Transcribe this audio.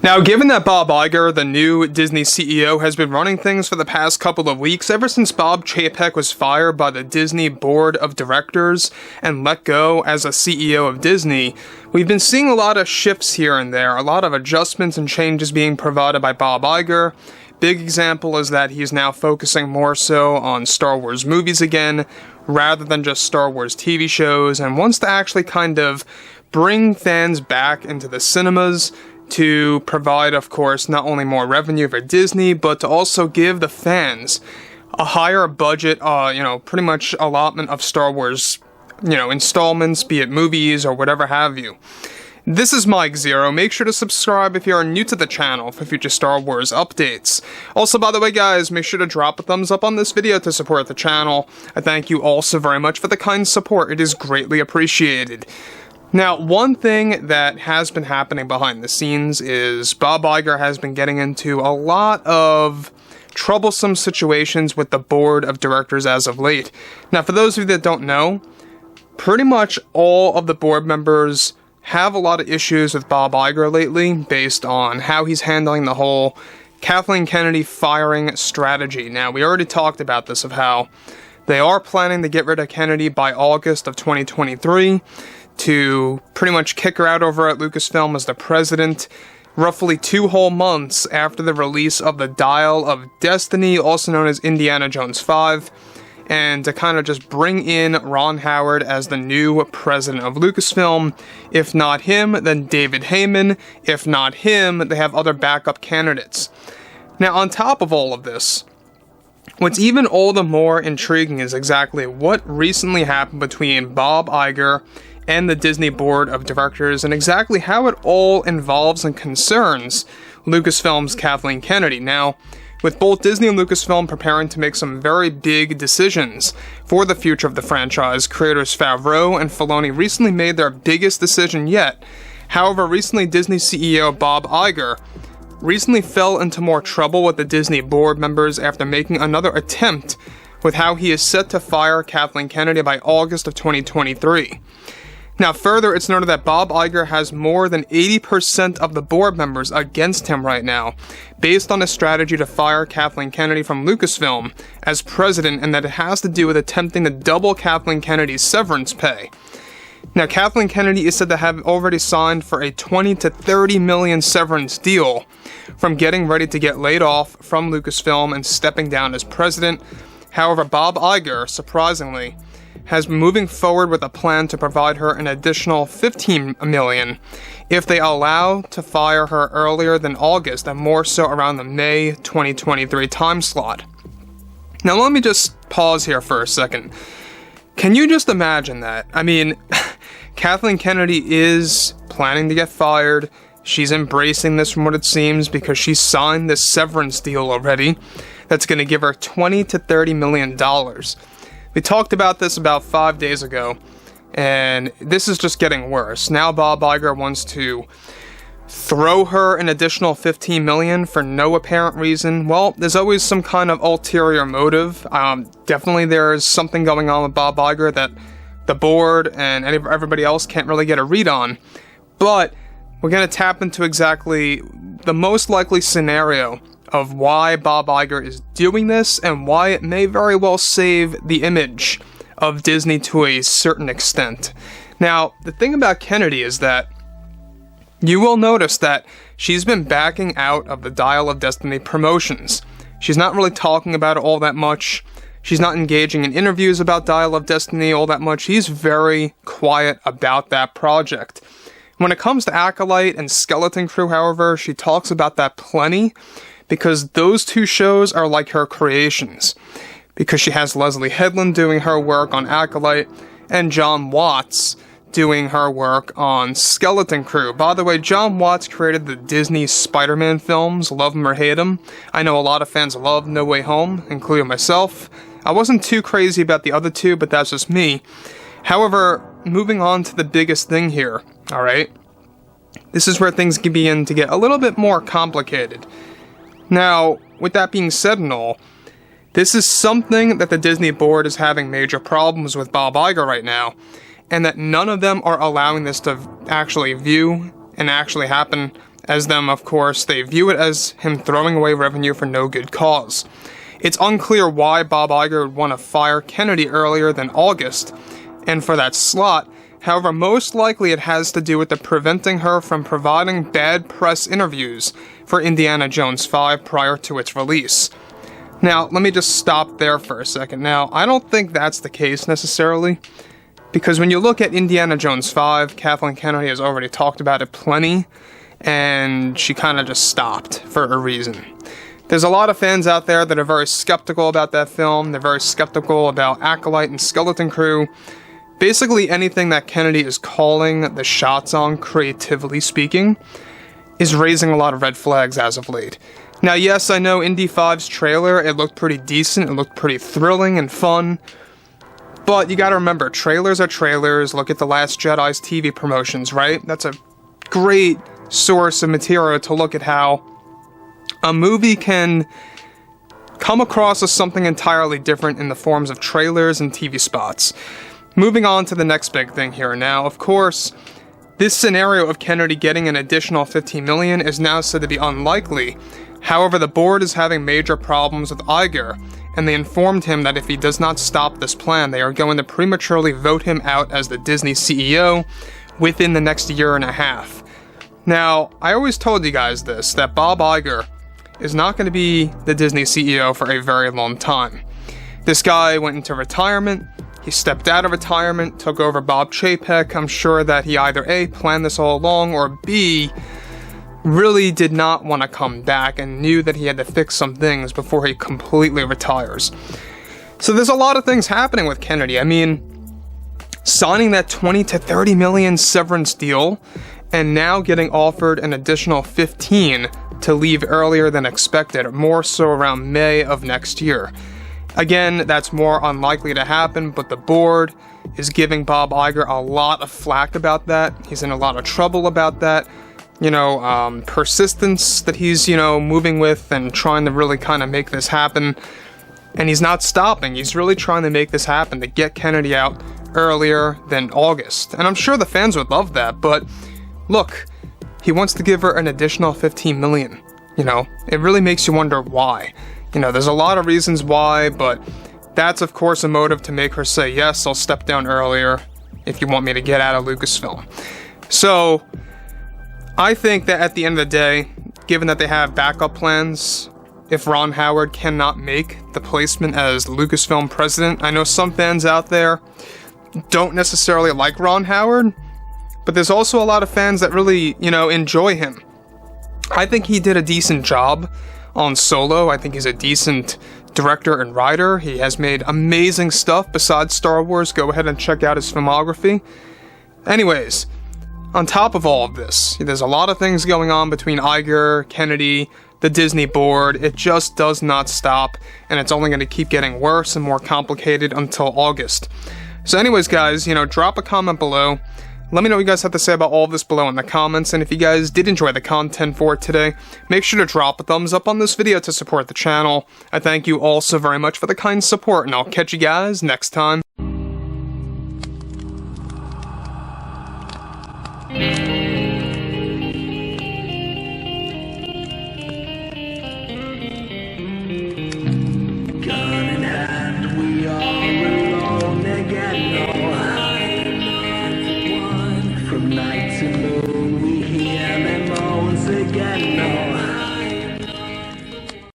Now, given that Bob Iger, the new Disney CEO, has been running things for the past couple of weeks, ever since Bob Chapek was fired by the Disney Board of Directors and let go as a CEO of Disney, we've been seeing a lot of shifts here and there, a lot of adjustments and changes being provided by Bob Iger. Big example is that he's now focusing more so on Star Wars movies again, rather than just Star Wars TV shows, and wants to actually kind of bring fans back into the cinemas to provide, of course, not only more revenue for Disney, but to also give the fans a higher budget, pretty much allotment of Star Wars, installments, be it movies or whatever have you. This is Mike Zero. Make sure to subscribe if you are new to the channel for future Star Wars updates. Also, by the way, guys, make sure to drop a thumbs up on this video to support the channel. I thank you all so very much for the kind support. It is greatly appreciated. Now, one thing that has been happening behind the scenes is Bob Iger has been getting into a lot of troublesome situations with the board of directors as of late. Now, for those of you that don't know, pretty much all of the board members have a lot of issues with Bob Iger lately based on how he's handling the whole Kathleen Kennedy firing strategy. Now, we already talked about this, of how they are planning to get rid of Kennedy by August of 2023. To pretty much kick her out over at Lucasfilm as the president, roughly 2 whole months after the release of the Dial of Destiny, also known as Indiana Jones 5, and to kind of just bring in Ron Howard as the new president of Lucasfilm. If not him, then David Heyman. If not him, they have other backup candidates. Now, on top of all of this, what's even all the more intriguing is exactly what recently happened between Bob Iger and the Disney Board of Directors, and exactly how it all involves and concerns Lucasfilm's Kathleen Kennedy. Now, with both Disney and Lucasfilm preparing to make some very big decisions for the future of the franchise, creators Favreau and Filoni recently made their biggest decision yet. However, recently Disney CEO Bob Iger recently fell into more trouble with the Disney board members after making another attempt with how he is set to fire Kathleen Kennedy by August of 2023. Now, further, it's noted that Bob Iger has more than 80% of the board members against him right now, based on a strategy to fire Kathleen Kennedy from Lucasfilm as president, and that it has to do with attempting to double Kathleen Kennedy's severance pay. Now, Kathleen Kennedy is said to have already signed for a $20 to $30 million severance deal from getting ready to get laid off from Lucasfilm and stepping down as president. However, Bob Iger, surprisingly, has been moving forward with a plan to provide her an additional $15 million if they allow to fire her earlier than August, and more so around the May 2023 time slot. Now, let me just pause here for a second. Can you just imagine that? I mean, Kathleen Kennedy is planning to get fired. She's embracing this from what it seems, because she signed this severance deal already that's going to give her $20 to $30 million. We talked about this about 5 days ago, and this is just getting worse. Now Bob Iger wants to throw her an additional $15 million for no apparent reason. Well, there's always some kind of ulterior motive. Definitely there's something going on with Bob Iger that the board and everybody else can't really get a read on. But we're going to tap into exactly the most likely scenario of why Bob Iger is doing this, and why it may very well save the image of Disney to a certain extent. Now, the thing about Kennedy is that you will notice that she's been backing out of the Dial of Destiny promotions. She's not really talking about it all that much. She's not engaging in interviews about Dial of Destiny all that much. She's very quiet about that project. When it comes to Acolyte and Skeleton Crew, however, she talks about that plenty, because those two shows are like her creations. Because she has Leslie Headland doing her work on Acolyte, and John Watts doing her work on Skeleton Crew. By the way, John Watts created the Disney Spider-Man films, love them or hate them. I know a lot of fans love No Way Home, including myself. I wasn't too crazy about the other two, but that's just me. However, moving on to the biggest thing here, alright? This is where things can begin to get a little bit more complicated. Now, with that being said and all, this is something that the Disney board is having major problems with Bob Iger right now, and that none of them are allowing this to actually view and actually happen as them, of course, they view it as him throwing away revenue for no good cause. It's unclear why Bob Iger would want to fire Kennedy earlier than August, and for that slot. However, most likely it has to do with the preventing her from providing bad press interviews for Indiana Jones 5 prior to its release. Now, let me just stop there for a second. Now, I don't think that's the case necessarily, because when you look at Indiana Jones 5, Kathleen Kennedy has already talked about it plenty, and she kind of just stopped for a reason. There's a lot of fans out there that are very skeptical about that film. They're very skeptical about Acolyte and Skeleton Crew. Basically anything that Kennedy is calling the shots on, creatively speaking, is raising a lot of red flags as of late. Now, yes, I know Indy 5's trailer, it looked pretty decent, it looked pretty thrilling and fun, but you gotta remember, trailers are trailers. Look at The Last Jedi's TV promotions, right? That's a great source of material to look at how a movie can come across as something entirely different in the forms of trailers and TV spots. Moving on to the next big thing here. Now, of course, this scenario of Kennedy getting an additional $15 million is now said to be unlikely. However, the board is having major problems with Iger, and they informed him that if he does not stop this plan, they are going to prematurely vote him out as the Disney CEO within the next year and a half. Now, I always told you guys this, that Bob Iger is not going to be the Disney CEO for a very long time. This guy went into retirement, he stepped out of retirement, took over Bob Chapek. I'm sure that he either A, planned this all along, or B, really did not want to come back and knew that he had to fix some things before he completely retires. So there's a lot of things happening with Kennedy. I mean, signing that 20 to 30 million severance deal, and now getting offered an additional 15 to leave earlier than expected, more so around May of next year. Again, that's more unlikely to happen, but the board is giving Bob Iger a lot of flack about that. He's in a lot of trouble about that. Persistence that he's, moving with and trying to really kind of make this happen. And he's not stopping. He's really trying to make this happen to get Kennedy out earlier than August. And I'm sure the fans would love that, but look, he wants to give her an additional $15 million. It really makes you wonder why. There's a lot of reasons why, but that's of course a motive to make her say, yes, I'll step down earlier if you want me to get out of Lucasfilm. So, I think that at the end of the day, given that they have backup plans, if Ron Howard cannot make the placement as Lucasfilm president, I know some fans out there don't necessarily like Ron Howard, but there's also a lot of fans that really, enjoy him. I think he did a decent job on Solo. I think he's a decent director and writer. He has made amazing stuff besides Star Wars. Go ahead and check out his filmography. Anyways, on top of all of this, there's a lot of things going on between Iger, Kennedy, the Disney board. It just does not stop, and it's only going to keep getting worse and more complicated until August. So anyways, guys, drop a comment below. Let me know what you guys have to say about all of this below in the comments, and if you guys did enjoy the content for today, make sure to drop a thumbs up on this video to support the channel. I thank you all so very much for the kind support, and I'll catch you guys next time. Night to move.